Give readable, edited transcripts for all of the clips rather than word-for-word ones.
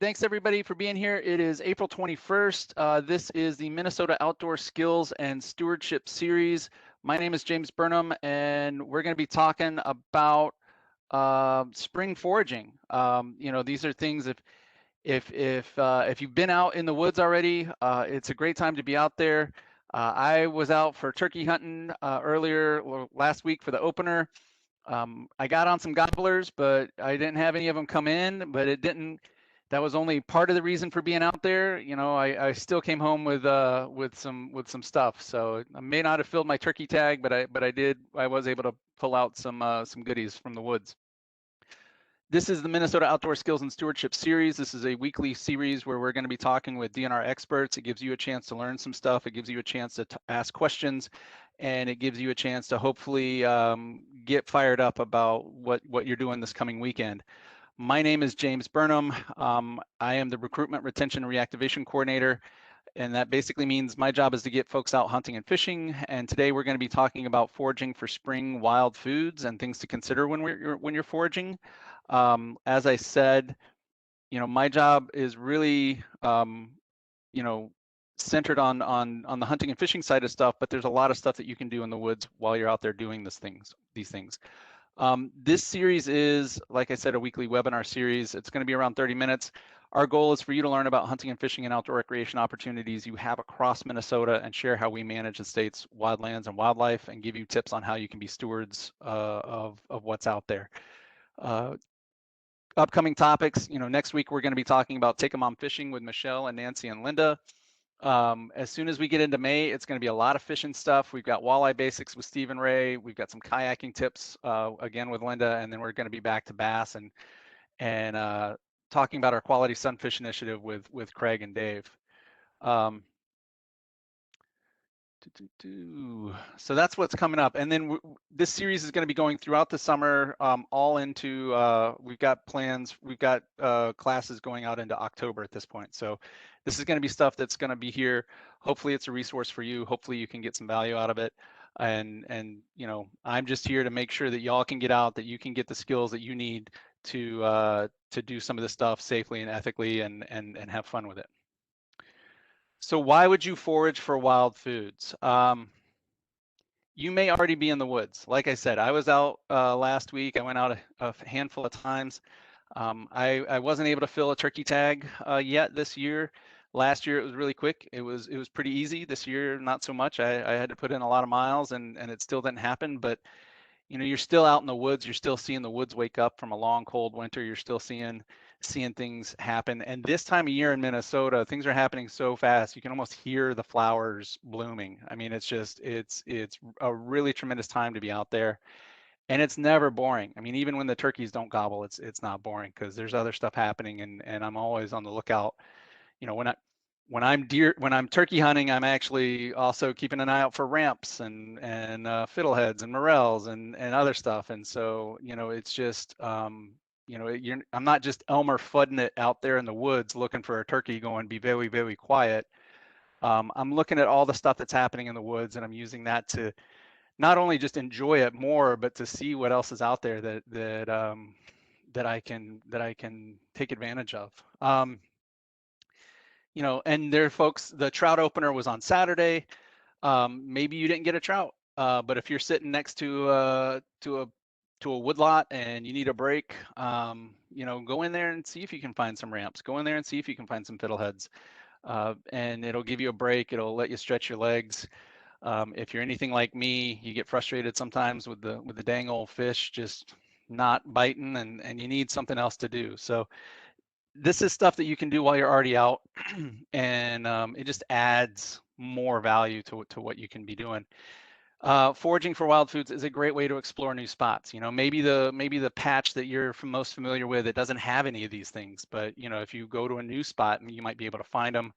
Thanks everybody for being here. It is April 21st. This is the Minnesota Outdoor Skills and Stewardship Series. My name is James Burnham, and we're going to be talking about spring foraging. These are things if you've been out in the woods already, it's a great time to be out there. I was out for turkey hunting last week for the opener. I got on some gobblers, but I didn't have any of them come in. But it didn't. That was only part of the reason for being out there. I still came home with some stuff. So I may not have filled my turkey tag, but I did. I was able to pull out some goodies from the woods. This is the Minnesota Outdoor Skills and Stewardship Series. This is a weekly series where we're going to be talking with DNR experts. It gives you a chance to learn some stuff. It gives you a chance to ask questions, and it gives you a chance to hopefully get fired up about what you're doing this coming weekend. My name is James Burnham. I am the Recruitment, Retention, and Reactivation Coordinator, and that basically means my job is to get folks out hunting and fishing. And today we're going to be talking about foraging for spring wild foods and things to consider when you're foraging. As I said, my job is really, you know, centered on the hunting and fishing side of stuff, but there's a lot of stuff that you can do in the woods while you're out there doing these things. This series is, like I said, a weekly webinar series. It's going to be around 30 minutes. Our goal is for you to learn about hunting and fishing and outdoor recreation opportunities you have across Minnesota and share how we manage the state's wildlands and wildlife and give you tips on how you can be stewards of what's out there. Uh, Upcoming topics, next week we're going to be talking about Take 'em on fishing with Michelle and Nancy and Linda. As soon as we get into May, it's going to be a lot of fishing stuff. We've got walleye basics with Steve and Ray. We've got some kayaking tips again with Linda, and then we're going to be back to bass and talking about our quality sunfish initiative with Craig and Dave. Um, So that's what's coming up. And then this series is going to be going throughout the summer, all into, we've got plans, we've got classes going out into October at this point. So this is going to be stuff that's going to be here. Hopefully it's a resource for you. Hopefully you can get some value out of it. And I'm just here to make sure that y'all can get out, that you can get the skills that you need to do some of this stuff safely and ethically and have fun with it. So why would you forage for wild foods? You may already be in the woods. Like I said, I was out last week. I went out a handful of times. I wasn't able to fill a turkey tag yet this year. Last year it was really quick. It was pretty easy. This year not so much. I had to put in a lot of miles and it still didn't happen. But you're still out in the woods. You're still seeing the woods wake up from a long cold winter. You're still seeing things happen. And this time of year in Minnesota, things are happening so fast. You can almost hear the flowers blooming. I mean, it's a really tremendous time to be out there. And it's never boring. I mean, even when the turkeys don't gobble, it's not boring because there's other stuff happening and I'm always on the lookout. When I'm turkey hunting, I'm actually also keeping an eye out for ramps and fiddleheads and morels and other stuff. And so it's just I'm not just Elmer Fudding it out there in the woods looking for a turkey going be very, very quiet. I'm looking at all the stuff that's happening in the woods and I'm using that to not only just enjoy it more, but to see what else is out there that I can take advantage of. And there, folks, the trout opener was on Saturday. Maybe you didn't get a trout, but if you're sitting next to a woodlot and you need a break, go in there and see if you can find some ramps. Go in there and see if you can find some fiddleheads, and it'll give you a break. It'll let you stretch your legs. If you're anything like me, you get frustrated sometimes with the dang old fish just not biting, and you need something else to do. So this is stuff that you can do while you're already out, and it just adds more value to what you can be doing. Foraging for wild foods is a great way to explore new spots. Maybe the patch that you're most familiar with, it doesn't have any of these things, but if you go to a new spot, you might be able to find them,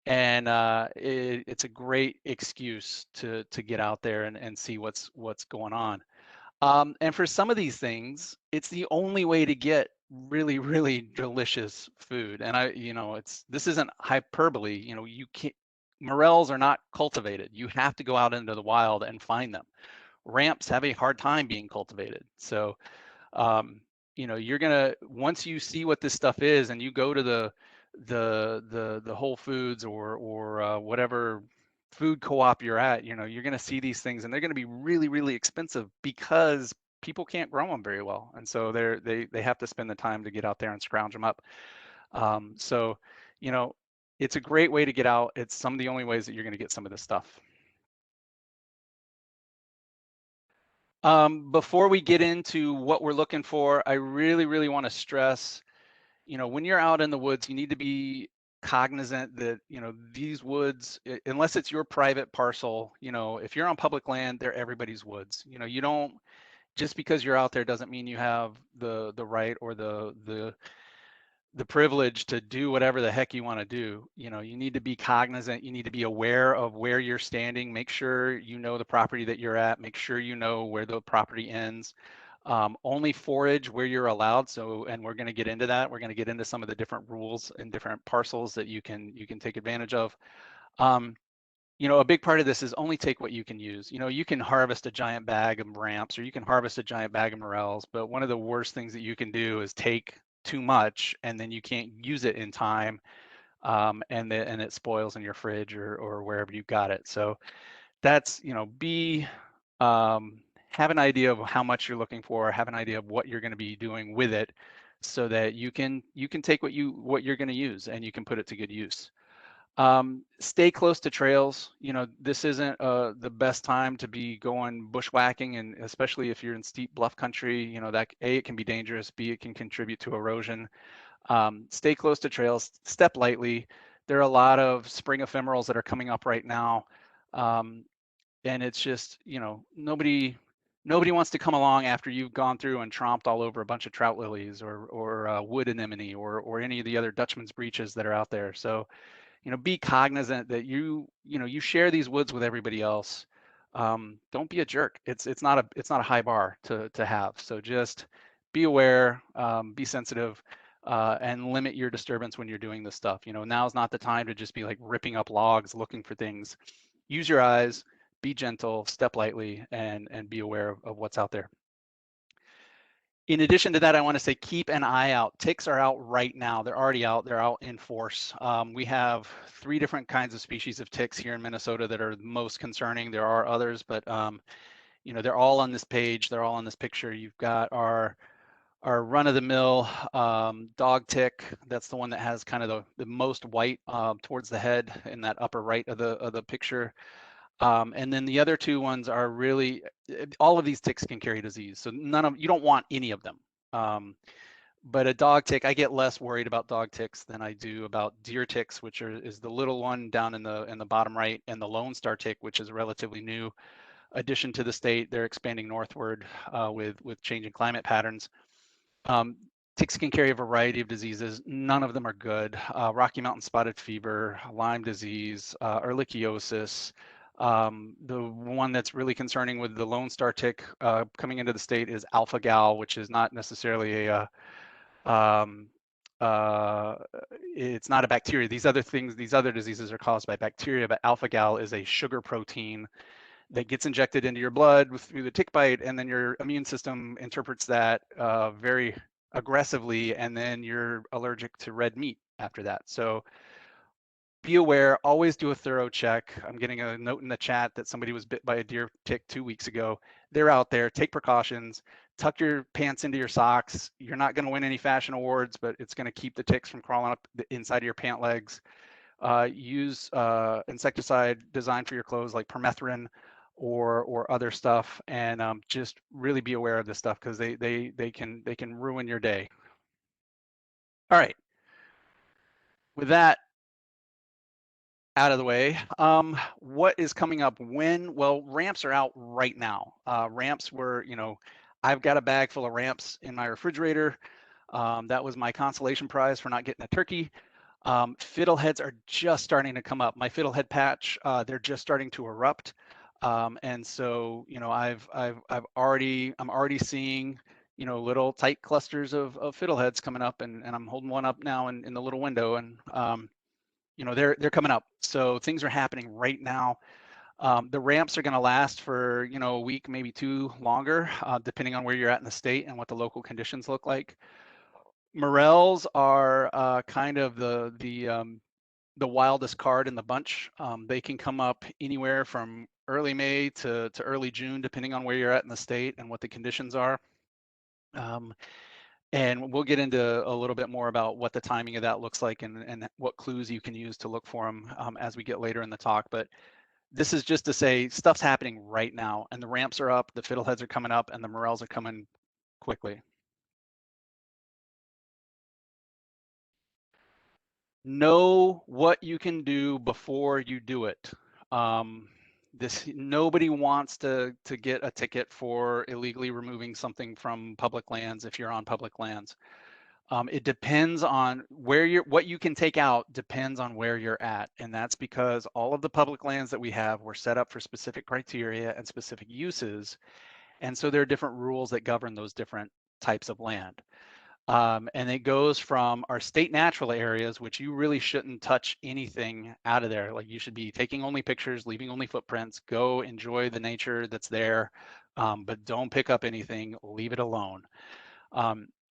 and it's a great excuse to get out there and see what's going on. And for some of these things, it's the only way to get really, really delicious food. And this isn't hyperbole. You can't, morels are not cultivated. You have to go out into the wild and find them. Ramps have a hard time being cultivated. So, um, you're gonna, once you see what this stuff is and you go to the Whole Foods or whatever food co-op you're at, you're gonna see these things and they're gonna be really, really expensive because people can't grow them very well, and so they have to spend the time to get out there and scrounge them up. So, you know, it's a great way to get out. It's some of the only ways that you're going to get some of this stuff. Before we get into what we're looking for, I really, really want to stress, when you're out in the woods, you need to be cognizant that, these woods, unless it's your private parcel, if you're on public land, they're everybody's woods. You don't, just because you're out there doesn't mean you have the right or the privilege to do whatever the heck you want to do. You need to be cognizant, you need to be aware of where you're standing, make sure you know the property that you're at, make sure you know where the property ends. Only forage where you're allowed. So, and we're going to get into that. We're going to get into some of the different rules and different parcels that you can take advantage of. A big part of this is only take what you can use. You can harvest a giant bag of ramps or you can harvest a giant bag of morels, but one of the worst things that you can do is take too much and then you can't use it in time, and it spoils in your fridge or wherever you got it. So that's, have an idea of how much you're looking for, have an idea of what you're going to be doing with it so that you can take what you're going to use and you can put it to good use. Stay close to trails. This isn't the best time to be going bushwhacking, and especially if you're in steep bluff country, that it can be dangerous, B, it can contribute to erosion. Stay close to trails, step lightly. There are a lot of spring ephemerals that are coming up right now. And it's just, nobody wants to come along after you've gone through and tromped all over a bunch of trout lilies or wood anemone or any of the other Dutchman's breeches that are out there. So, be cognizant that you share these woods with everybody else. Don't be a jerk. It's not a high bar to have. So just be aware, be sensitive, and limit your disturbance when you're doing this stuff. Now's not the time to just be like ripping up logs looking for things. Use your eyes, be gentle, step lightly, and be aware of what's out there. In addition to that, I want to say keep an eye out. Ticks are out right now. They're already out. They're out in force. We have 3 different kinds of species of ticks here in Minnesota that are most concerning. There are others, but they're all on this page. They're all on this picture. You've got our run-of-the-mill dog tick. That's the one that has kind of the most white towards the head in that upper right of the picture. And then the other 2 ones are really, all of these ticks can carry disease. So you don't want any of them. But a dog tick, I get less worried about dog ticks than I do about deer ticks, which is the little one down in the bottom right, and the Lone Star tick, which is a relatively new addition to the state. They're expanding northward with changing climate patterns. Ticks can carry a variety of diseases. None of them are good. Rocky Mountain spotted fever, Lyme disease, ehrlichiosis. The one that's really concerning with the Lone Star tick coming into the state is alpha-gal, which is not necessarily it's not a bacteria. These other diseases are caused by bacteria, but alpha-gal is a sugar protein that gets injected into your blood through the tick bite, and then your immune system interprets that very aggressively, and then you're allergic to red meat after that. So be aware, always do a thorough check. I'm getting a note in the chat that somebody was bit by a deer tick 2 weeks ago. They're out there, take precautions, tuck your pants into your socks. You're not going to win any fashion awards, but it's going to keep the ticks from crawling up the inside of your pant legs. Use insecticide designed for your clothes like permethrin or other stuff, and just really be aware of this stuff because they can ruin your day. All right. With that out of the way, what is coming up when? Well, ramps are out right now. Ramps were, I've got a bag full of ramps in my refrigerator. That was my consolation prize for not getting a turkey. Fiddleheads are just starting to come up. My fiddlehead patch, they're just starting to erupt. And so, I'm already seeing, little tight clusters of fiddleheads coming up, and I'm holding one up now in the little window, and they're coming up. So things are happening right now. The ramps are going to last for, a week, maybe two longer, depending on where you're at in the state and what the local conditions look like. Morels are kind of the wildest card in the bunch. They can come up anywhere from early May to early June, depending on where you're at in the state and what the conditions are. And we'll get into a little bit more about what the timing of that looks like and what clues you can use to look for them as we get later in the talk. But this is just to say stuff's happening right now, and the ramps are up, the fiddleheads are coming up, and the morels are coming quickly. Know what you can do before you do it. Nobody wants to get a ticket for illegally removing something from public lands if you're on public lands. It depends on what you can take out depends on where you're at. And that's because all of the public lands that we have were set up for specific criteria and specific uses. And so there are different rules that govern those different types of land. And it goes from our state natural areas, which you really shouldn't touch anything out of there. Like you should be taking only pictures, leaving only footprints, go enjoy the nature that's there, but don't pick up anything, leave it alone.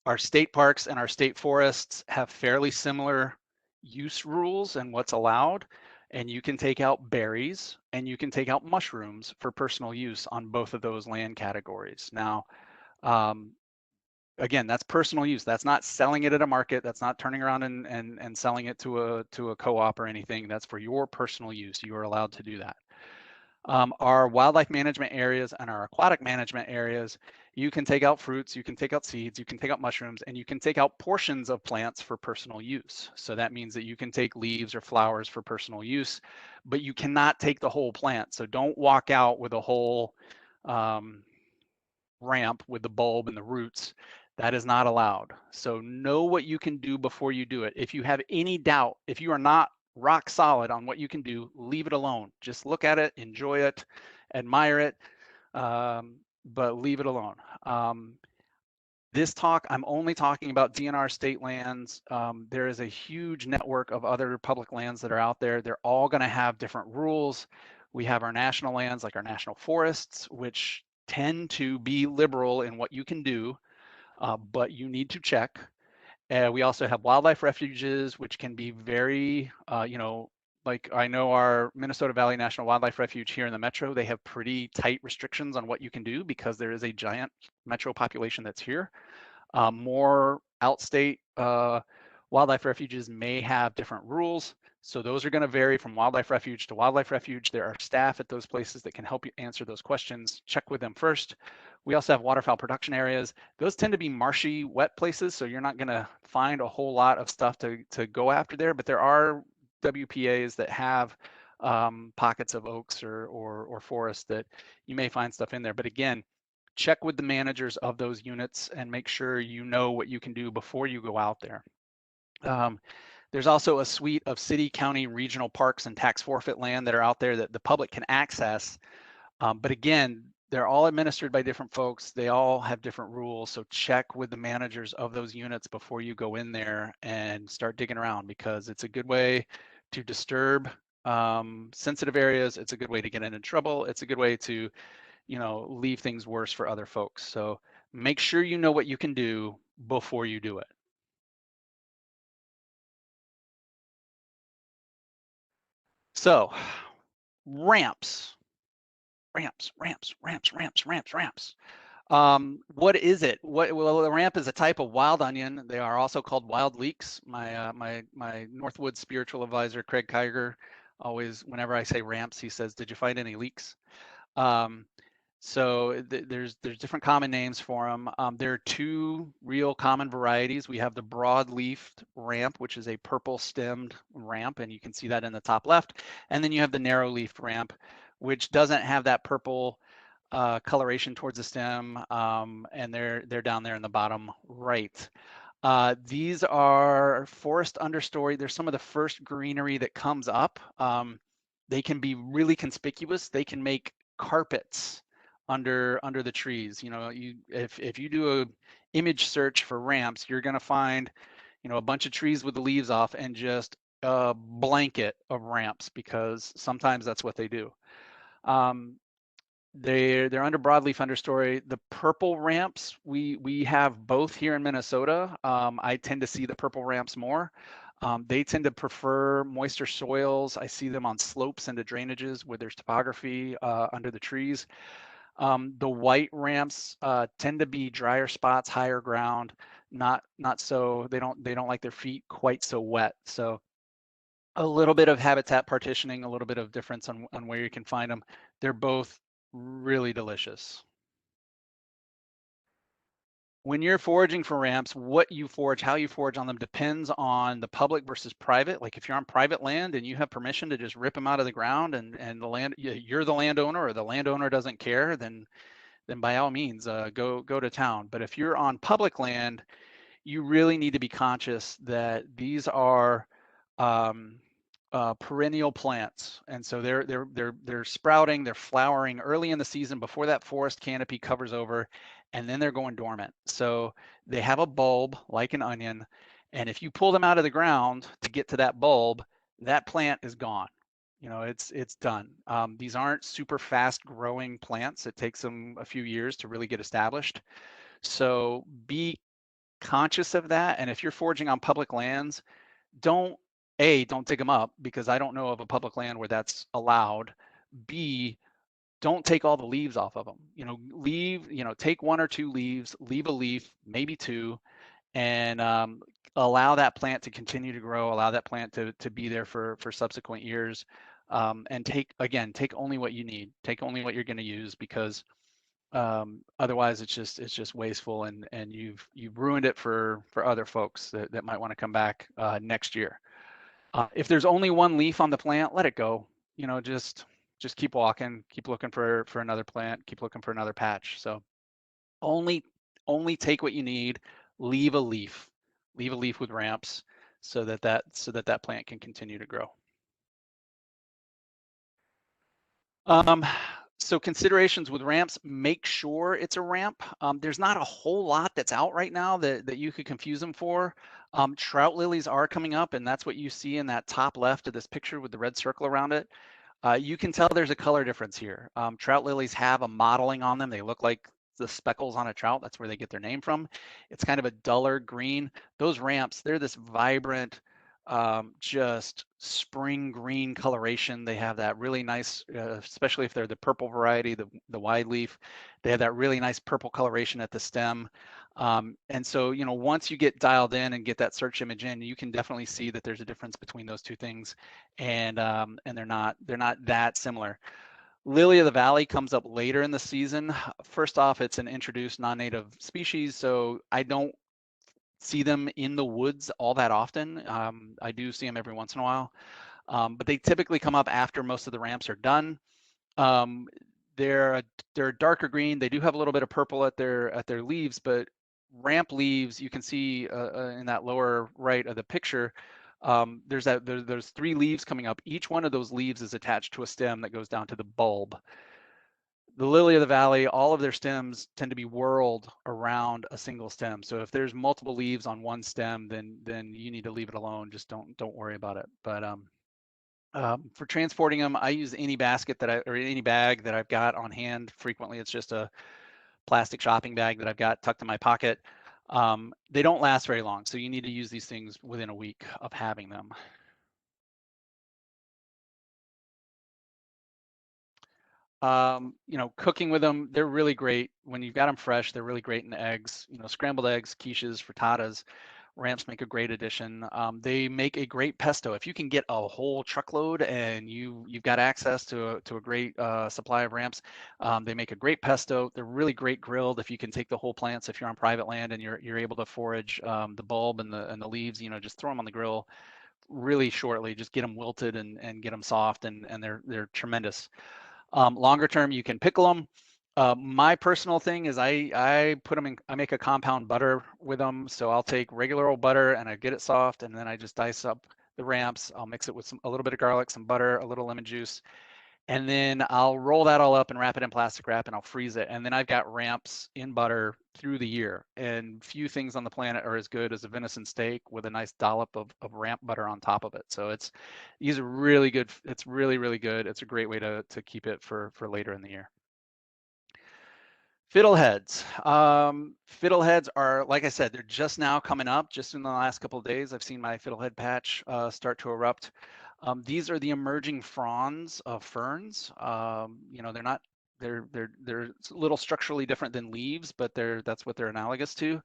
Our state parks and our state forests have fairly similar use rules and what's allowed. And you can take out berries and you can take out mushrooms for personal use on both of those land categories. Now, again, that's personal use. That's not selling it at a market. That's not turning around and selling it to a co-op or anything. That's for your personal use. You are allowed to do that. Our wildlife management areas and our aquatic management areas, you can take out fruits, you can take out seeds, you can take out mushrooms, and you can take out portions of plants for personal use. So that means that you can take leaves or flowers for personal use, but you cannot take the whole plant. So don't walk out with a whole ramp with the bulb and the roots. That is not allowed. So know what you can do before you do it. If you have any doubt, if you are not rock solid on what you can do, leave it alone. Just look at it, enjoy it, admire it, but leave it alone. This talk, I'm only talking about DNR state lands. There is a huge network of other public lands that are out there. They're all going to have different rules. We have our national lands, like our national forests, which tend to be liberal in what you can do, but you need to check. We also have wildlife refuges, which can be very, like I know our Minnesota Valley National Wildlife Refuge here in the metro, they have pretty tight restrictions on what you can do because there is a giant metro population that's here. More outstate wildlife refuges may have different rules. So those are going to vary from wildlife refuge to wildlife refuge. There are staff at those places that can help you answer those questions. Check with them first. We also have waterfowl production areas. Those tend to be marshy, wet places, so you're not going to find a whole lot of stuff to go after there, but there are WPAs that have pockets of oaks or forests that you may find stuff in there. But again, check with the managers of those units and make sure you know what you can do before you go out there. There's also a suite of city, county, regional parks and tax forfeit land that are out there that the public can access. But again, they're all administered by different folks. They all have different rules. So check with the managers of those units before you go in there and start digging around, because it's a good way to disturb sensitive areas. It's a good way to get into trouble. It's a good way to, leave things worse for other folks. So make sure you know what you can do before you do it. So ramps. What is it? Well, the ramp is a type of wild onion. They are also called wild leeks. My Northwood spiritual advisor, Craig Kiger, always, whenever I say ramps, he says, "Did you find any leeks?" So there's different common names for them. There are two real common varieties. We have the broad-leafed ramp, which is a purple-stemmed ramp, and you can see that in the top left. And then you have the narrow-leafed ramp, which doesn't have that purple coloration towards the stem, and they're down there in the bottom right. These are forest understory. They're some of the first greenery that comes up. They can be really conspicuous. They can make carpets under the trees. If you do a image search for ramps, you're going to find, a bunch of trees with the leaves off and just a blanket of ramps, because sometimes that's what they do. Um, they're under broadleaf understory. The purple ramps, we have both here in Minnesota. I tend to see the purple ramps more. They tend to prefer moister soils. I see them on slopes into drainages where there's topography under the trees. The white ramps tend to be drier spots, higher ground, not so they don't like their feet quite so wet. So a little bit of habitat partitioning, a little bit of difference on where you can find them. They're both really delicious. When you're foraging for ramps, what you forage, how you forage on them depends on the public versus private. Like if you're on private land and you have permission to just rip them out of the ground and the land, you're the landowner or the landowner doesn't care, then by all means go to town. But if you're on public land, you really need to be conscious that these are um, perennial plants, and so they're sprouting, they're flowering early in the season before that forest canopy covers over, and then they're going dormant. So they have a bulb like an onion, and if you pull them out of the ground to get to that bulb, that plant is gone. You know, it's done. These aren't super fast growing plants. It takes them a few years to really get established. So be conscious of that. And if you're foraging on public lands, don't don't dig them up because I don't know of a public land where that's allowed. B, don't take all the leaves off of them. Take one or two leaves, leave a leaf, maybe two, and allow that plant to continue to grow, allow that plant to be there for subsequent years. And take only what you need, take only what you're going to use, because otherwise it's just wasteful, and you've ruined it for other folks that might want to come back next year. If there's only one leaf on the plant, let it go. Just keep walking, keep looking for another plant, keep looking for another patch. So only only take what you need, leave a leaf, leave a leaf with ramps, so that plant can continue to grow. Um, so considerations with ramps, make sure it's a ramp. There's not a whole lot that's out right now that you could confuse them for. Trout lilies are coming up, and that's what you see in that top left of this picture with the red circle around it. You can tell there's a color difference here. Trout lilies have a mottling on them. They look like the speckles on a trout. That's where they get their name from. It's kind of a duller green. Those ramps, they're this vibrant, just spring green coloration. They have that really nice, especially if they're the purple variety, the wide leaf, they have that really nice purple coloration at the stem. And so, once you get dialed in and get that search image in, you can definitely see that there's a difference between those two things, and they're not that similar. Lily of the Valley comes up later in the season. First off, it's an introduced non-native species, so I don't see them in the woods all that often. I do see them every once in a while, but they typically come up after most of the ramps are done. Um, they're darker green. They do have a little bit of purple at their leaves, but ramp leaves, you can see in that lower right of the picture, there's three leaves coming up. Each one of those leaves is attached to a stem that goes down to the bulb. The lily of the valley, all of their stems tend to be whorled around a single stem. So if there's multiple leaves on one stem, then you need to leave it alone. Just don't worry about it. But for transporting them, I use any basket or any bag that I've got on hand. Frequently, it's just a plastic shopping bag that I've got tucked in my pocket. They don't last very long, so you need to use these things within a week of having them. Cooking with them, they're really great. When you've got them fresh, they're really great in eggs. Scrambled eggs, quiches, frittatas. Ramps make a great addition. They make a great pesto. If you can get a whole truckload and you've got access to a great supply of ramps, they make a great pesto. They're really great grilled if you can take the whole plants. If you're on private land and you're able to forage the bulb and the leaves, just throw them on the grill really shortly. Just get them wilted and get them soft, and they're tremendous. Longer term, you can pickle them. My personal thing is I put them in, I make a compound butter with them. So I'll take regular old butter and I get it soft, and then I just dice up the ramps. I'll mix it with a little bit of garlic, some butter, a little lemon juice, And then I'll roll that all up and wrap it in plastic wrap and I'll freeze it. And then I've got ramps in butter through the year. And few things on the planet are as good as a venison steak with a nice dollop of ramp butter on top of it. So these are really good. It's really, really good. It's a great way to keep it for later in the year. Fiddleheads. Fiddleheads are, like I said, they're just now coming up. Just in the last couple of days, I've seen my fiddlehead patch start to erupt. These are the emerging fronds of ferns. You know, they're a little structurally different than leaves, but that's what they're analogous to.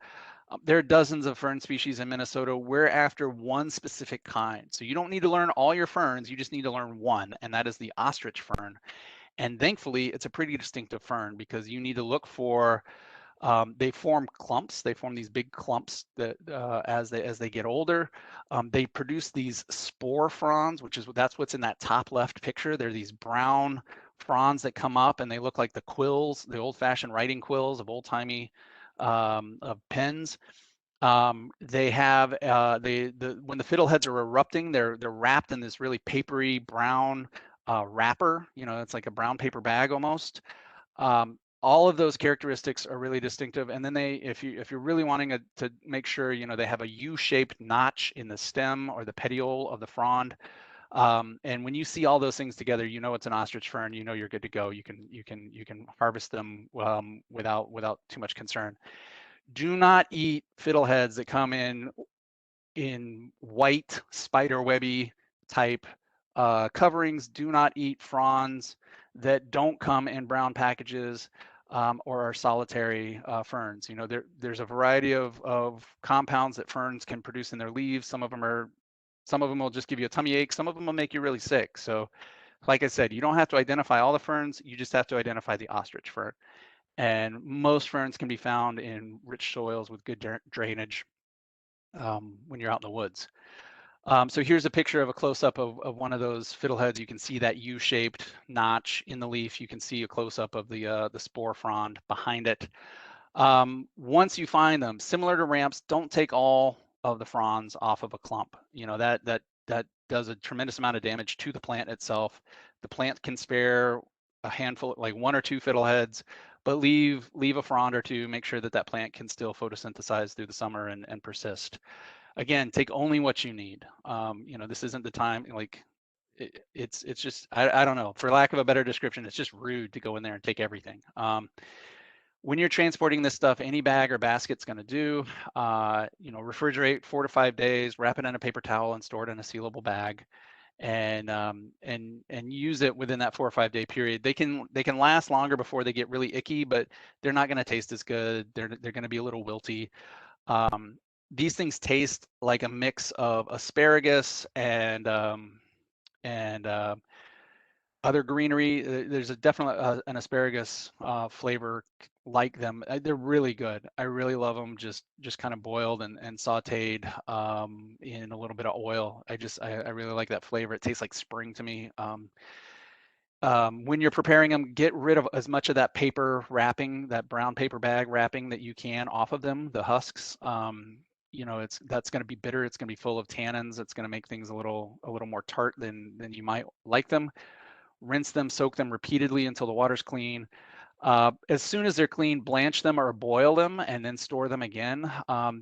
There are dozens of fern species in Minnesota. We're after one specific kind. So you don't need to learn all your ferns, you just need to learn one, and that is the ostrich fern. And thankfully, it's a pretty distinctive fern because you need to look for, they form clumps. They form these big clumps that as they get older, they produce these spore fronds, that's what's in that top left picture. They're these brown fronds that come up and they look like the quills, the old-fashioned writing quills of old-timey of pens. They have when the fiddleheads are erupting, they're wrapped in this really papery brown wrapper. You know, it's like a brown paper bag almost. All of those characteristics are really distinctive. And then if you're really wanting to make sure, you know, they have a U-shaped notch in the stem or the petiole of the frond. And when you see all those things together, you know it's an ostrich fern. You know you're good to go. You can harvest them without too much concern. Do not eat fiddleheads that come in white spider webby type coverings. Do not eat fronds that don't come in brown packages or are solitary ferns. You know, there's a variety of compounds that ferns can produce in their leaves. Some of them will just give you a tummy ache. Some of them will make you really sick. So like I said, you don't have to identify all the ferns. You just have to identify the ostrich fern. And most ferns can be found in rich soils with good drainage when you're out in the woods. So here's a picture of a close-up of one of those fiddleheads. You can see that U-shaped notch in the leaf. You can see a close-up of the spore frond behind it. Once you find them, similar to ramps, don't take all of the fronds off of a clump. You know, that does a tremendous amount of damage to the plant itself. The plant can spare a handful, like one or two fiddleheads, but leave a frond or two. Make sure that plant can still photosynthesize through the summer and persist. Again, take only what you need. You know, this isn't the time, like it's just, I don't know, for lack of a better description, it's just rude to go in there and take everything. When you're transporting this stuff, any bag or basket's going to do. You know, refrigerate 4 to 5 days, wrap it in a paper towel, and store it in a sealable bag, and use it within that 4 or 5 day period. They can last longer before they get really icky, but they're not going to taste as good. They're going to be a little wilty. These things taste like a mix of asparagus and other greenery. There's a definitely an asparagus flavor like them. They're really good. I really love them. Just kind of boiled and sautéed in a little bit of oil. I really like that flavor. It tastes like spring to me. When you're preparing them, get rid of as much of that paper wrapping, that brown paper bag wrapping that you can off of them, the husks. You know, that's going to be bitter. It's going to be full of tannins. It's going to make things a little more tart than you might like them. Rinse them, soak them repeatedly until the water's clean. As soon as they're clean, blanch them or boil them and then store them again.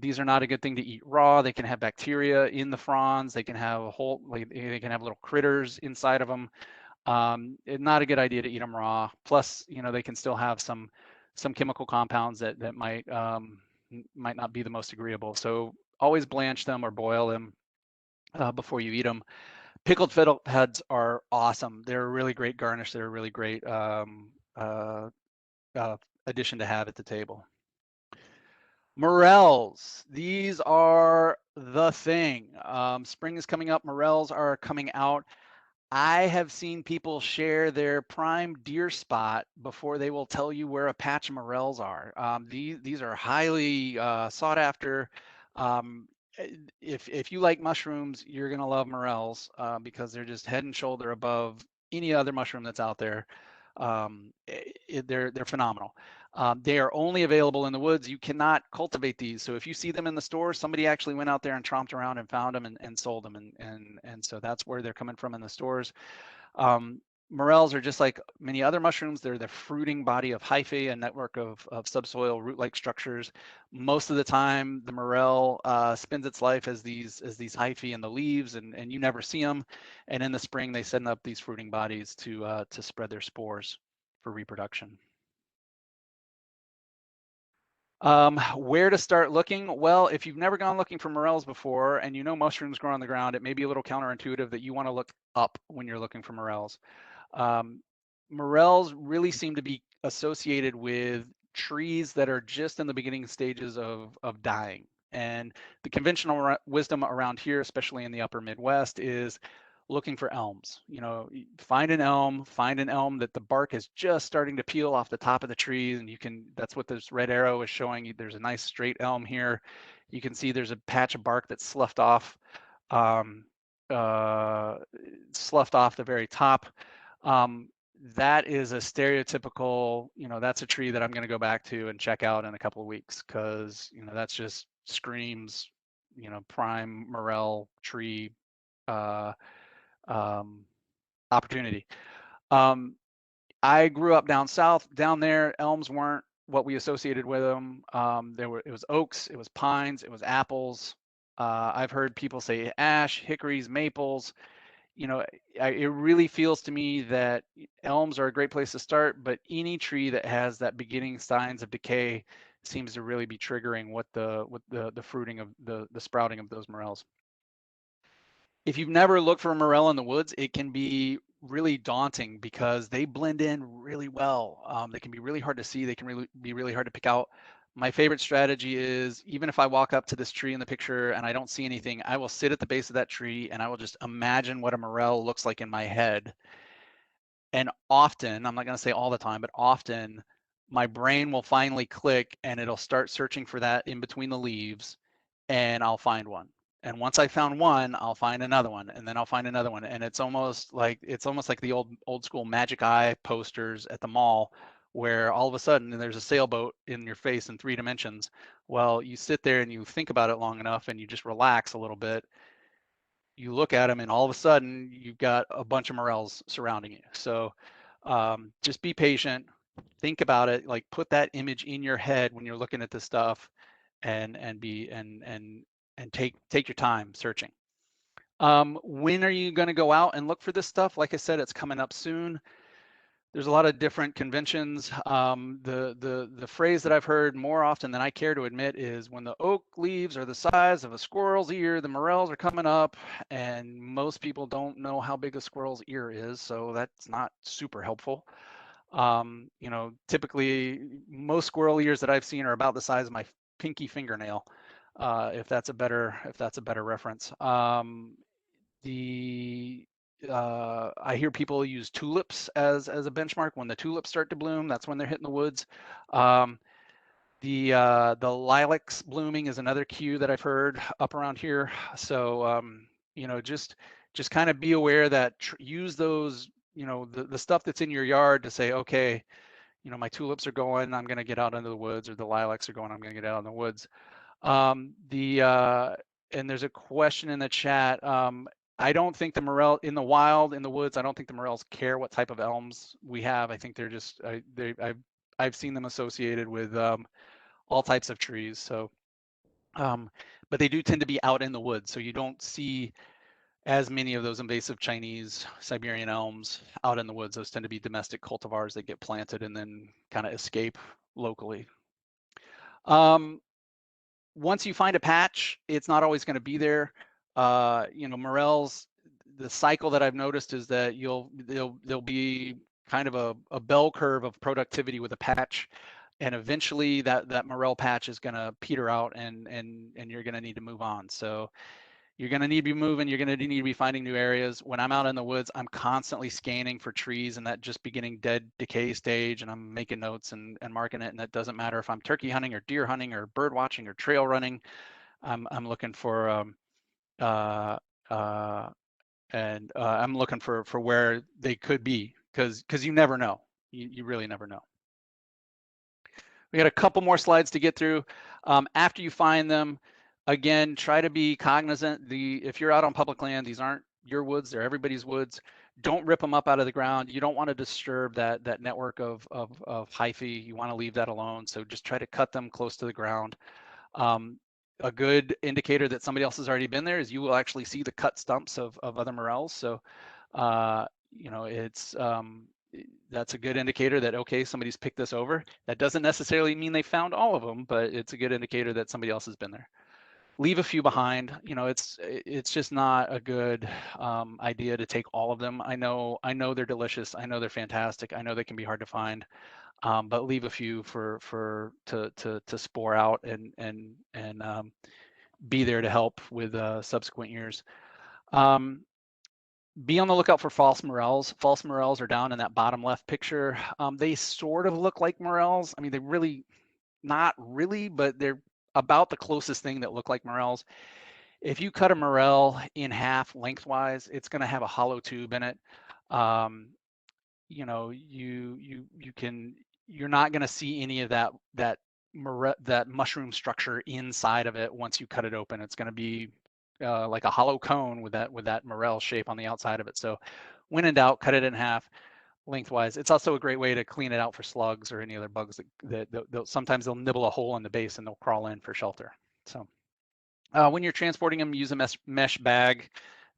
These are not a good thing to eat raw. They can have bacteria in the fronds. They can have they can have little critters inside of them. It's not a good idea to eat them raw. Plus, you know, they can still have some chemical compounds that might not be the most agreeable. So always blanch them or boil them before you eat them. Pickled fiddleheads are awesome. They're a really great garnish. They're a really great addition to have at the table. Morels, these are the thing. Spring is coming up. Morels are coming out. I have seen people share their prime deer spot before they will tell you where a patch of morels are. These are highly sought after. If you like mushrooms, you're gonna love morels because they're just head and shoulder above any other mushroom that's out there. They're phenomenal. They are only available in the woods. You cannot cultivate these. So if you see them in the store, somebody actually went out there and tromped around and found them and sold them. And so that's where they're coming from in the stores. Morels are just like many other mushrooms. They're the fruiting body of hyphae, a network of subsoil root-like structures. Most of the time, the morel spends its life as these hyphae in the leaves, and you never see them. And in the spring, they send up these fruiting bodies to spread their spores for reproduction. Where to start looking? Well, if you've never gone looking for morels before and you know mushrooms grow on the ground, it may be a little counterintuitive that you want to look up when you're looking for morels. Um, Morels really seem to be associated with trees that are just in the beginning stages of dying. And the conventional wisdom around here, especially in the upper Midwest, is looking for elms. You know, find an elm that the bark is just starting to peel off the top of the tree, and you can, that's what this red arrow is showing you. There's a nice straight elm here. You can see there's a patch of bark that's sloughed off, um, the very top. That is a stereotypical, you know, that's a tree that I'm going to go back to and check out in a couple of weeks, because, you know, that's just screams, you know, prime morel tree uh, um, opportunity. I grew up down south. Down there, elms weren't what we associated with them. It was oaks, it was pines, it was apples. I've heard people say ash, hickories, maples. You know, it really feels to me that elms are a great place to start, but any tree that has that beginning signs of decay seems to really be triggering what the fruiting of the sprouting of those morels. If you've never looked for a morel in the woods, it can be really daunting because they blend in really well. They can be really hard to see. They can be really hard to pick out. My favorite strategy is, even if I walk up to this tree in the picture and I don't see anything, I will sit at the base of that tree and I will just imagine what a morel looks like in my head. And often, I'm not going to say all the time, but often my brain will finally click and it'll start searching for that in between the leaves, and I'll find one. And once I found one, I'll find another one, and then I'll find another one. And it's almost like the old school magic eye posters at the mall, where all of a sudden there's a sailboat in your face in 3 dimensions. Well, you sit there and you think about it long enough and you just relax a little bit, you look at them and all of a sudden you've got a bunch of morels surrounding you. So just be patient, think about it, like put that image in your head when you're looking at this stuff, and be and take your time searching. When are you going to go out and look for this stuff? Like I said, it's coming up soon. There's a lot of different conventions. The phrase that I've heard more often than I care to admit is, when the oak leaves are the size of a squirrel's ear, the morels are coming up. And most people don't know how big a squirrel's ear is, so that's not super helpful. You know, typically most squirrel ears that I've seen are about the size of my pinky fingernail, if that's a better reference. I hear people use tulips as a benchmark. When the tulips start to bloom, that's when they're hitting the woods. Um, the lilacs blooming is another cue that I've heard up around here. So you know, just kind of be aware that use those, you know, the stuff that's in your yard to say, okay, you know, my tulips are going, I'm going to get out into the woods, or the lilacs are going, I'm going to get out in the woods. And there's a question in the chat. I don't think the morel in the wild, in the woods, I don't think the morels care what type of elms we have. I think they're just, I've seen them associated with all types of trees. So, but they do tend to be out in the woods, so you don't see as many of those invasive Chinese Siberian elms out in the woods. Those tend to be domestic cultivars that get planted and then kind of escape locally. Once you find a patch, it's not always going to be there. You know, morels, the cycle that I've noticed is that there'll be kind of a bell curve of productivity with a patch, and eventually that morel patch is going to peter out, and you're going to need to move on. So you're going to need to be moving. You're going to need to be finding new areas. When I'm out in the woods, I'm constantly scanning for trees in that just beginning dead decay stage, and I'm making notes and marking it. And that doesn't matter if I'm turkey hunting or deer hunting or bird watching or trail running. I'm looking for I'm looking for where they could be, because you never know. You really never know. We got a couple more slides to get through. After you find them, again, try to be cognizant. If you're out on public land, these aren't your woods, they're everybody's woods. Don't rip them up out of the ground. You don't want to disturb that network of hyphae. You want to leave that alone. So just try to cut them close to the ground. A good indicator that somebody else has already been there is you will actually see the cut stumps of other morels. So, you know, that's a good indicator that, okay, somebody's picked this over. That doesn't necessarily mean they found all of them, but it's a good indicator that somebody else has been there. Leave a few behind. You know, it's just not a good idea to take all of them. I know they're delicious. I know they're fantastic. I know they can be hard to find. But leave a few to spore out and be there to help with subsequent years. Be on the lookout for false morels. False morels are down in that bottom left picture. They sort of look like morels. I mean, they really, not really, but they're about the closest thing that look like morels. If you cut a morel in half lengthwise, it's going to have a hollow tube in it. You know, you're not going to see any of that mushroom structure inside of it once you cut it open. It's going to be like a hollow cone with that morel shape on the outside of it. So when in doubt, cut it in half lengthwise. It's also a great way to clean it out for slugs or any other bugs that sometimes they'll nibble a hole in the base and they'll crawl in for shelter. So when you're transporting them, use a mesh bag.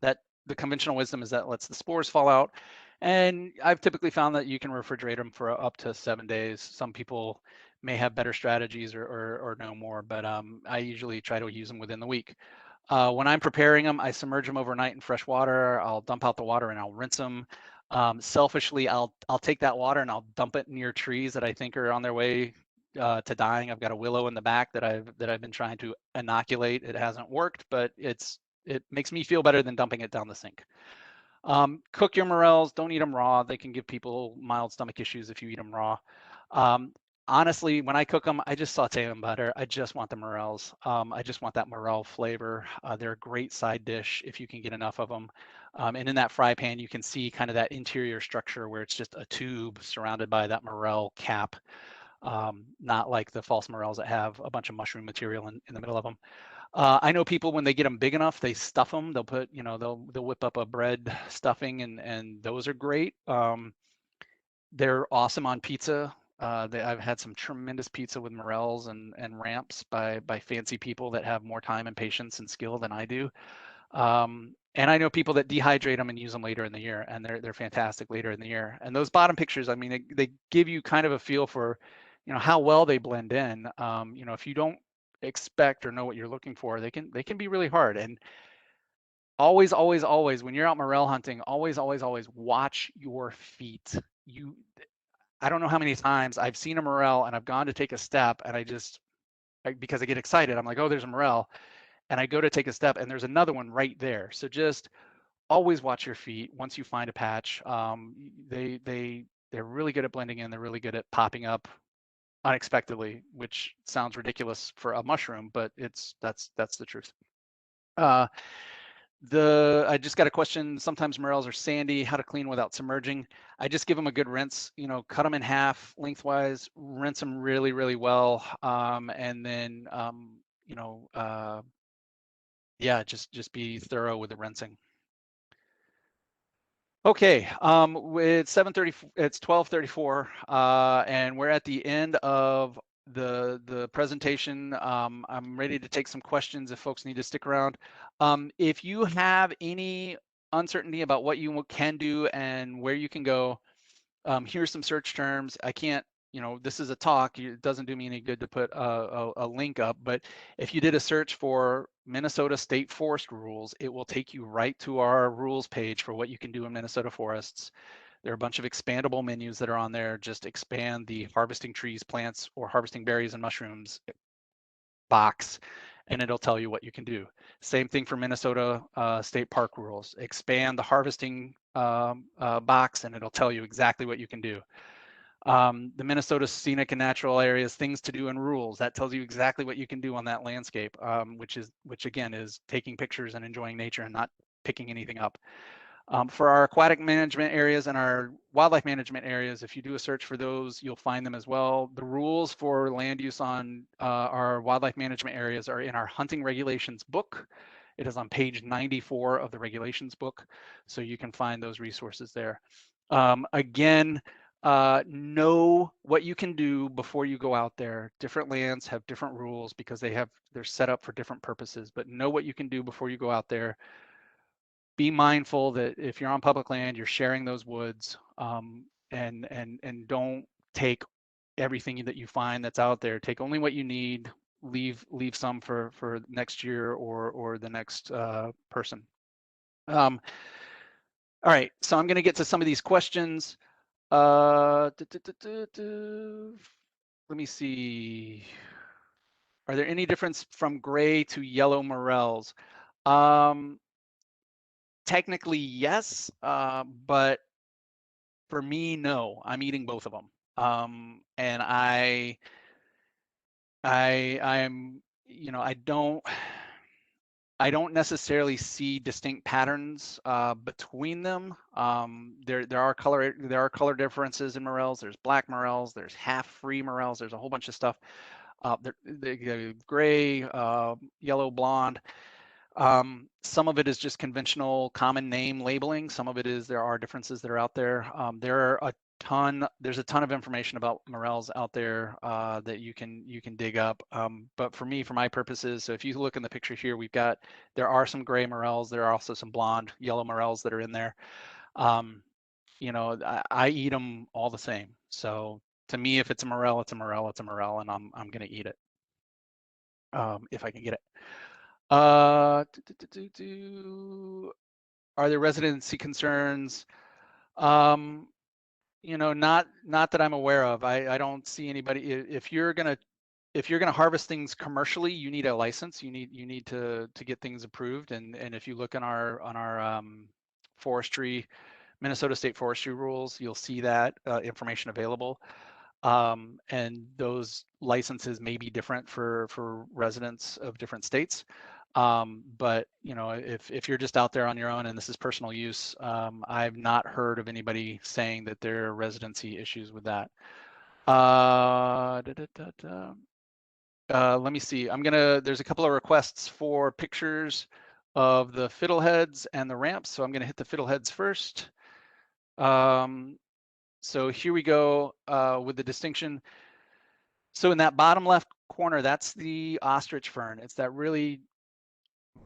That the conventional wisdom is that lets the spores fall out. And I've typically found that you can refrigerate them for up to 7 days. Some people may have better strategies or know more, but I usually try to use them within the week. When I'm preparing them, I submerge them overnight in fresh water. I'll dump out the water and I'll rinse them. Selfishly, I'll take that water and I'll dump it near trees that I think are on their way to dying. I've got a willow in the back that I've been trying to inoculate. It hasn't worked, but it makes me feel better than dumping it down the sink. Cook your morels. Don't eat them raw. They can give people mild stomach issues if you eat them raw. Honestly, when I cook them, I just saute them in butter. I just want the morels. I just want that morel flavor. They're a great side dish if you can get enough of them. And in that fry pan, you can see kind of that interior structure where it's just a tube surrounded by that morel cap. Not like the false morels that have a bunch of mushroom material in the middle of them. I know people when they get them big enough, they stuff them. They'll put, you know, they'll whip up a bread stuffing, and those are great. They're awesome on pizza. I've had some tremendous pizza with morels and ramps by fancy people that have more time and patience and skill than I do. And I know people that dehydrate them and use them later in the year, and they're fantastic later in the year. And those bottom pictures, I mean, they give you kind of a feel for, you know, how well they blend in. You know, if you don't expect or know what you're looking for, they can be really hard. And always when you're out morel hunting, always watch your feet. I don't know how many times I've seen a morel and I've gone to take a step and because I get excited, I'm like, oh, there's a morel, and I go to take a step and there's another one right there. So just always watch your feet once you find a patch. They're really good at blending in. They're really good at popping up unexpectedly, which sounds ridiculous for a mushroom, but that's the truth. I just got a question. Sometimes morels are sandy. How to clean without submerging? I just give them a good rinse. You know, cut them in half lengthwise, rinse them really well, and then you know, yeah, just be thorough with the rinsing. Okay, it's 7:30. It's 12:34, and we're at the end of the presentation. I'm ready to take some questions if folks need to stick around. If you have any uncertainty about what you can do and where you can go, here's some search terms. I can't, you know, this is a talk. It doesn't do me any good to put a link up, but if you did a search for Minnesota State Forest rules, it will take you right to our rules page for what you can do in Minnesota forests. There are a bunch of expandable menus that are on there. Just expand the harvesting trees, plants, or harvesting berries and mushrooms box, and it'll tell you what you can do. Same thing for Minnesota State Park rules. Expand the harvesting box, and it'll tell you exactly what you can do. The Minnesota Scenic and Natural Areas, things to do and rules, that tells you exactly what you can do on that landscape, which again is taking pictures and enjoying nature and not picking anything up. For our aquatic management areas and our wildlife management areas, if you do a search for those, you'll find them as well. The rules for land use on our wildlife management areas are in our hunting regulations book. It is on page 94 of the regulations book, so you can find those resources there. Again, know what you can do before you go out there. Different lands have different rules because they're set up for different purposes, but know what you can do before you go out there. Be mindful that if you're on public land, you're sharing those woods, and don't take everything that you find that's out there. Take only what you need. Leave some for next year or the next person. All right, so I'm going to get to some of these questions. Let me see. Are there any difference from gray to yellow morels? Technically, yes, but for me, no. I'm eating both of them, and I'm, you know, I don't necessarily see distinct patterns between them. There are color differences in morels. There's black morels. There's half free morels. There's a whole bunch of stuff. They're gray, yellow, blonde. Some of it is just conventional common name labeling. Some of it is there are differences that are out there. There's a ton of information about morels out there that you can dig up. But for me, for my purposes, so if you look in the picture here, there are some gray morels. There are also some blonde, yellow morels that are in there. You know, I eat them all the same. So to me, if it's a morel, it's a morel, it's a morel, and I'm gonna eat it if I can get it. Are there residency concerns? You know, not that I'm aware of. I don't see anybody. If you're gonna harvest things commercially, you need a license. You need to get things approved. And if you look on our forestry, Minnesota State Forestry rules, you'll see that information available. And those licenses may be different for residents of different states. But you know, if you're just out there on your own and this is personal use, I've not heard of anybody saying that there are residency issues with that. Let me see. There's a couple of requests for pictures of the fiddleheads and the ramps, so I'm gonna hit the fiddleheads first. So here we go with the distinction. So in that bottom left corner, that's the ostrich fern. It's that really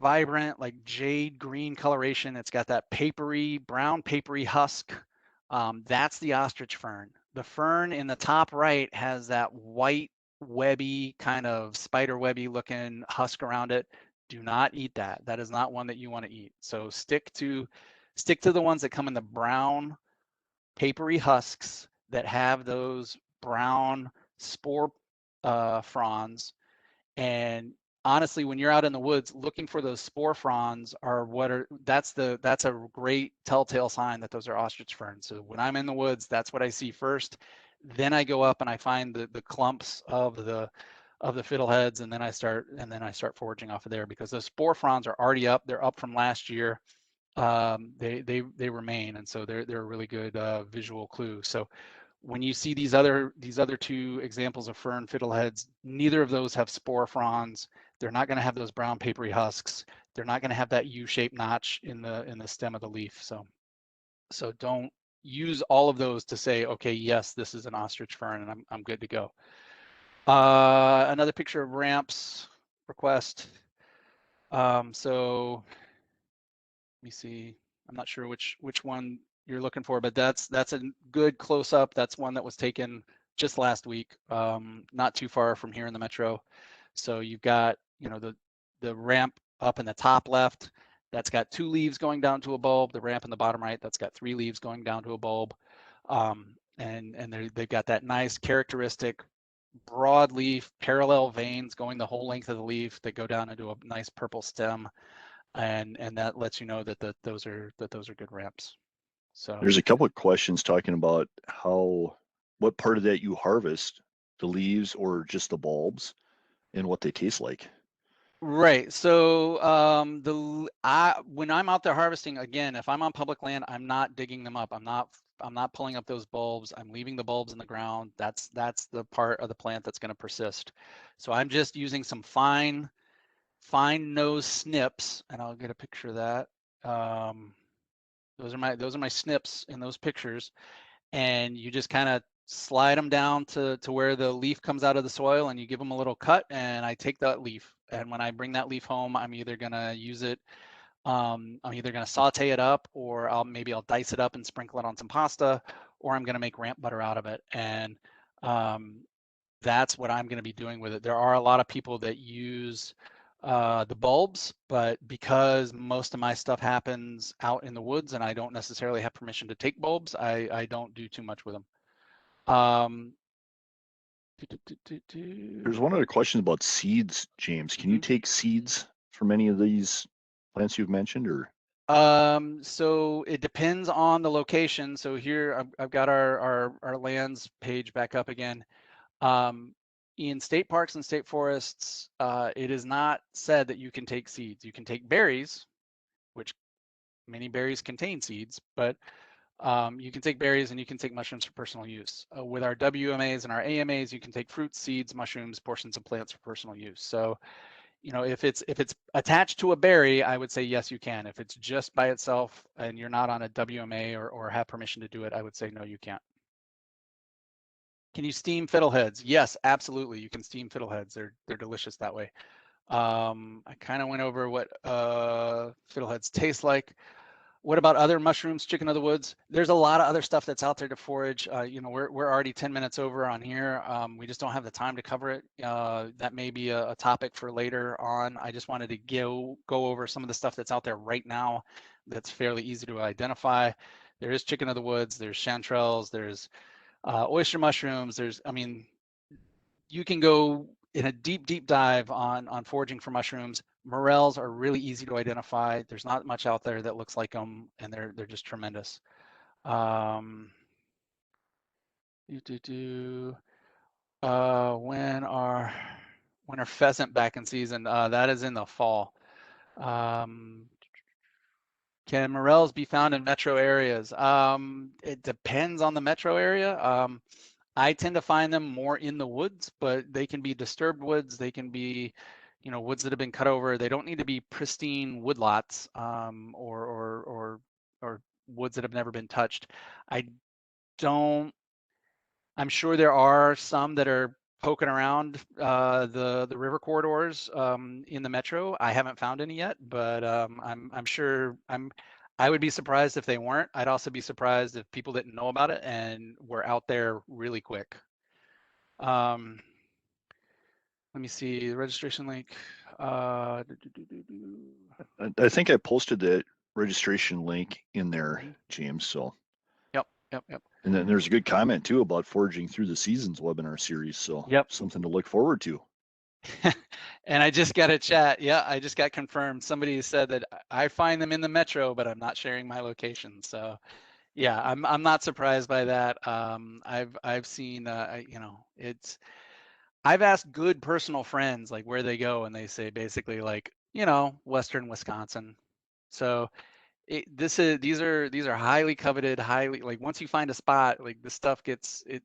vibrant, like jade green coloration. It's got that brown papery husk. That's the ostrich fern. The fern in the top right has that white webby, kind of spider webby looking husk around it. Do not eat that. That is not one that you want to eat. So stick to the ones that come in the brown papery husks that have those brown spore fronds. And honestly, when you're out in the woods looking for those spore fronds that's a great telltale sign that those are ostrich ferns. So when I'm in the woods, that's what I see first. Then I go up and I find the clumps of the fiddleheads, and then I start foraging off of there, because those spore fronds are already up. They're up from last year. They remain, and so they're a really good visual clue. So when you see these other two examples of fern fiddleheads, neither of those have spore fronds. They're not going to have those brown papery husks. They're not going to have that U-shaped notch in the stem of the leaf. So don't use all of those to say, okay, yes, this is an ostrich fern, and I'm good to go. Another picture of ramps request. So let me see. I'm not sure which one you're looking for, but that's a good close up. That's one that was taken just last week, not too far from here in the metro. So you've got, you know, the ramp up in the top left, that's got 2 leaves going down to a bulb. The ramp in the bottom right, that's got 3 leaves going down to a bulb. And they've got that nice characteristic broad leaf, parallel veins going the whole length of the leaf that go down into a nice purple stem. And that lets you know that those are good ramps. So there's a couple of questions talking about what part of that you harvest, the leaves or just the bulbs, and what they taste like. right. So when I'm out there harvesting, again, if I'm on public land, I'm not digging them up. I'm not pulling up those bulbs. I'm leaving the bulbs in the ground. That's the part of the plant that's going to persist. So I'm just using some fine fine nose snips, and I'll get a picture of that. Those are my snips in those pictures, and you just kind of slide them down to where the leaf comes out of the soil, and you give them a little cut, and I take that leaf, and when I bring that leaf home, I'm either gonna use it, I'm either gonna saute it up, or maybe I'll dice it up and sprinkle it on some pasta, or I'm gonna make ramp butter out of it, and that's what I'm going to be doing with it. There are a lot of people that use the bulbs, but because most of my stuff happens out in the woods and I don't necessarily have permission to take bulbs, I don't do too much with them. There's one other question about seeds, James. Can you take seeds from any of these plants you've mentioned, or? So it depends on the location. So here I've got our lands page back up again. In state parks and state forests, it is not said that you can take seeds. You can take berries, which many berries contain seeds, but you can take berries and you can take mushrooms for personal use. With our WMAs and our AMAs, you can take fruits, seeds, mushrooms, portions of plants for personal use. So, you know, if it's attached to a berry, I would say yes, you can. If it's just by itself and you're not on a WMA or have permission to do it, I would say no, you can't. Can you steam fiddleheads? Yes, absolutely. You can steam fiddleheads. They're delicious that way. I kind of went over what fiddleheads taste like. What about other mushrooms, chicken of the woods? There's a lot of other stuff that's out there to forage. You know, we're already 10 minutes over on here. We just don't have the time to cover it. That may be a topic for later on. I just wanted to go over some of the stuff that's out there right now that's fairly easy to identify. There is chicken of the woods. There's chanterelles. There's oyster mushrooms. I mean, you can go in a deep dive on foraging for mushrooms. Morels are really easy to identify. There's not much out there that looks like them, and they're just tremendous. When are pheasant back in season? That is in the fall. Can morels be found in metro areas? It depends on the metro area. I tend to find them more in the woods, but they can be disturbed woods. They can be, you know, woods that have been cut over. They don't need to be pristine woodlots or woods that have never been touched. I'm sure there are some that are poking around the river corridors in the metro. I haven't found any yet, but I'm sure I would be surprised if they weren't. I'd also be surprised if people didn't know about it and were out there really quick. Let me see the registration link. I think I posted that registration link in there, James. So. Yep. And then there's a good comment too about foraging through the seasons webinar series. So something to look forward to. And I just got a chat. Yeah, I just got confirmed. Somebody said that I find them in the metro, but I'm not sharing my location. So yeah, I'm not surprised by that. I've seen you know, I've asked good personal friends like where they go, and they say basically like, you know, Western Wisconsin. So these are highly coveted, highly, like once you find a spot, like this stuff gets it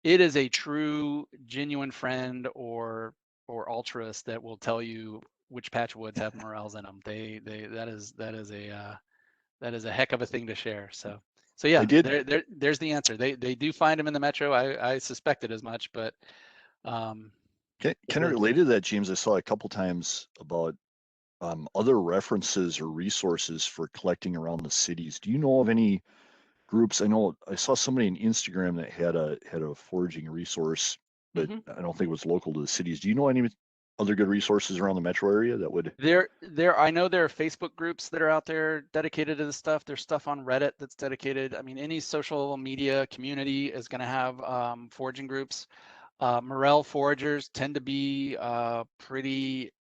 is a true genuine friend or altruist that will tell you which patch of woods have morels in them. That is a heck of a thing to share. So yeah, there's the answer. They do find them in the metro. I suspected as much, but kind of related to that, James, I saw a couple times about other references or resources for collecting around the cities. Do you know of any groups? I know I saw somebody on Instagram that had a foraging resource, but I don't think it was local to the cities. Do you know any other good resources around the metro area that would? I know there are Facebook groups that are out there dedicated to this stuff. There's stuff on Reddit that's dedicated. I mean, any social media community is going to have foraging groups. Morel foragers tend to be pretty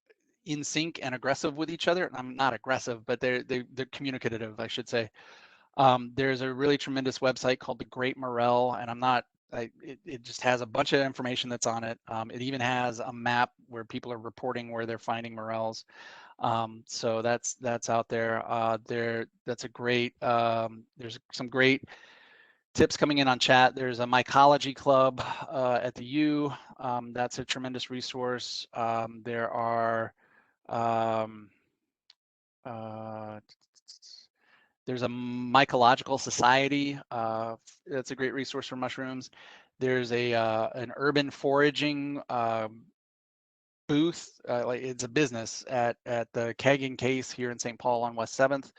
in sync and aggressive with each other. I'm not aggressive, but they're communicative, I should say. There's a really tremendous website called The Great Morel, and it just has a bunch of information that's on it. It even has a map where people are reporting where they're finding morels. So that's out there. That's a great. There's some great tips coming in on chat. There's a mycology club at the U. That's a tremendous resource. There are There's a mycological society. That's a great resource for mushrooms. There's an urban foraging booth. Like it's a business at the Keg and Case here in St. Paul on West 7th.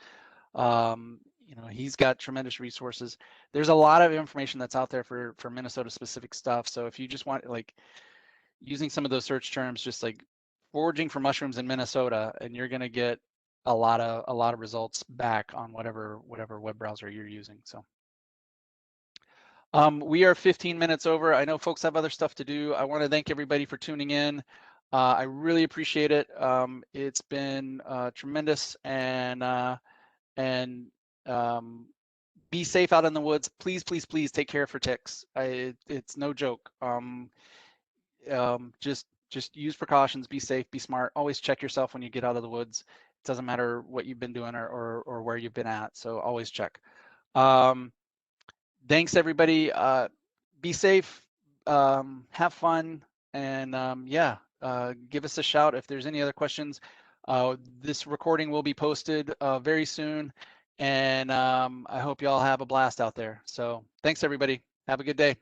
You know, he's got tremendous resources. There's a lot of information that's out there for Minnesota specific stuff. So if you just want like using some of those search terms, just like foraging for mushrooms in Minnesota, and you're going to get a lot of results back on whatever web browser you're using. So we are 15 minutes over. I know folks have other stuff to do. I want to thank everybody for tuning in. I really appreciate it. It's been tremendous, and be safe out in the woods. Please, please, please take care for ticks. It's no joke. Just use precautions, be safe, be smart. Always check yourself when you get out of the woods. It doesn't matter what you've been doing or where you've been at. So always check. Thanks everybody. Be safe, have fun, and yeah, give us a shout if there's any other questions. This recording will be posted very soon, and I hope you all have a blast out there. So thanks everybody. Have a good day.